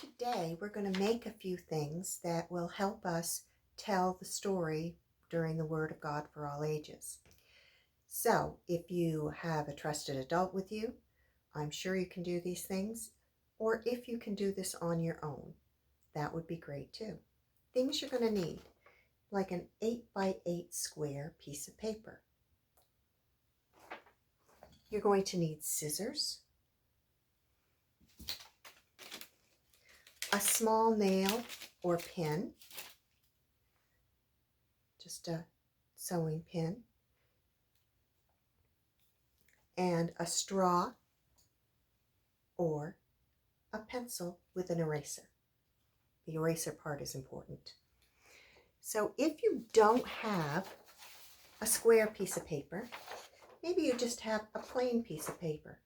Today we're going to make a few things that will help us tell the story during the Word of God for all ages. So if you have a trusted adult with you, I'm sure you can do these things, or if you can do this on your own, that would be great too. Things you're going to need, like an 8x8 square piece of paper. You're going to need scissors, a small nail or pin, just a sewing pin, and a straw or a pencil with an eraser. The eraser part is important. So if you don't have a square piece of paper, maybe you just have a plain piece of paper,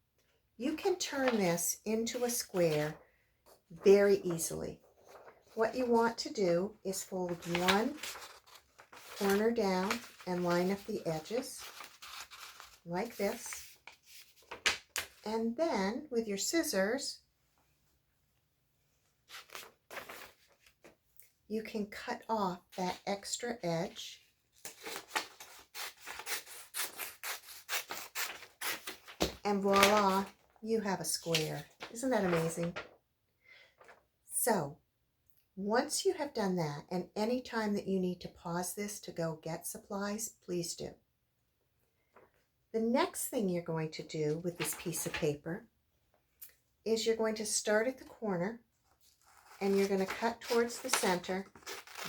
you can turn this into a square very easily. What you want to do is fold one corner down and line up the edges like this. And then with your scissors, you can cut off that extra edge and voila, you have a square. Isn't that amazing? So once you have done that, and any time that you need to pause this to go get supplies, please do. The next thing you're going to do with this piece of paper is you're going to start at the corner and you're going to cut towards the center,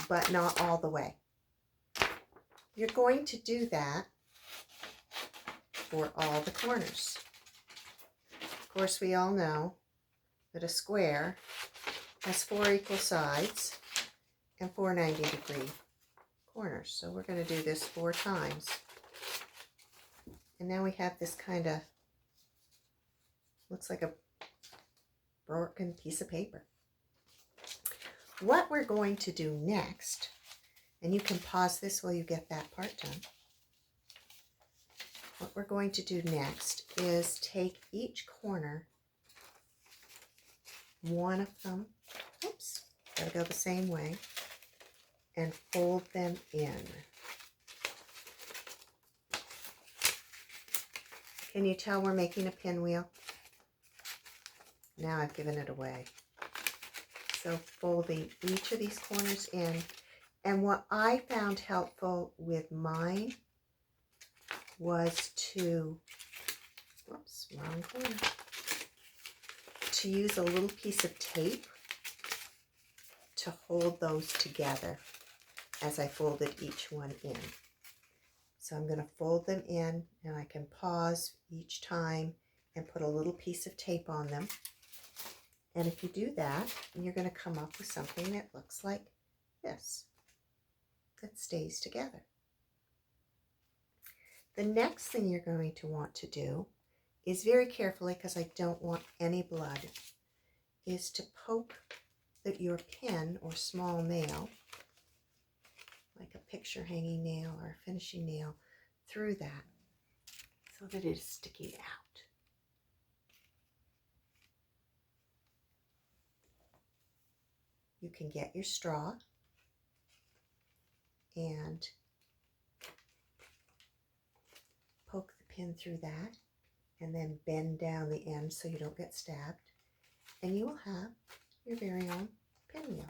but not all the way. You're going to do that for all the corners. Of course, we all know that a square has 4 equal sides and 4 90-degree corners. So we're going to do this 4 times. And now we have this kind of, looks like a broken piece of paper. What we're going to do next, and you can pause this while you get that part done. What we're going to do next is take each corner, one of them, oops, gotta go the same way, and fold them in. Can you tell we're making a pinwheel? Now I've given it away. So folding each of these corners in. And what I found helpful with mine was to, whoops, wrong corner, to use a little piece of tape to hold those together as I folded each one in. So I'm going to fold them in, and I can pause each time and put a little piece of tape on them. And if you do that, you're going to come up with something that looks like this, that stays together. The next thing you're going to want to do is very carefully, because I don't want any blood, is to poke your pin or small nail, like a picture hanging nail or a finishing nail, through that so that it is sticking out. You can get your straw and poke the pin through that and then bend down the end so you don't get stabbed, and you will have your very own pinwheel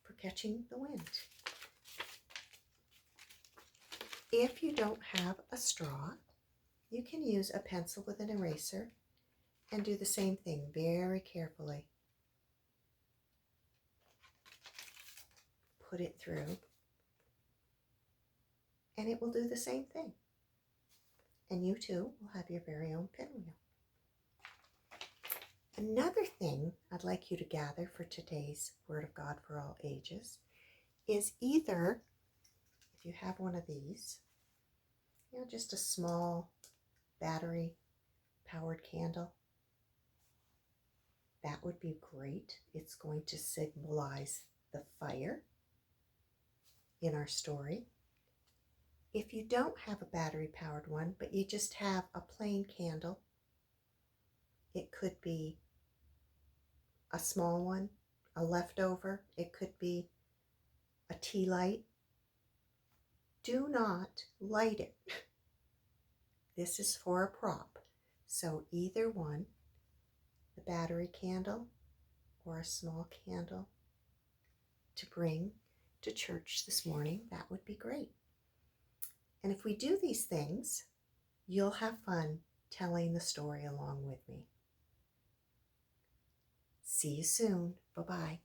for catching the wind. If you don't have a straw, you can use a pencil with an eraser and do the same thing very carefully. Put it through, and it will do the same thing. And you too will have your very own pinwheel. Another thing I'd like you to gather for today's Word of God for all ages is either, if you have one of these, just a small battery powered candle. That would be great. It's going to symbolize the fire in our story. If you don't have a battery powered one, but you just have a plain candle, it could be a small one, a leftover. It could be a tea light. Do not light it. This is for a prop. So either one, the battery candle or a small candle to bring to church this morning, that would be great. And if we do these things, you'll have fun telling the story along with me. See you soon. Bye-bye.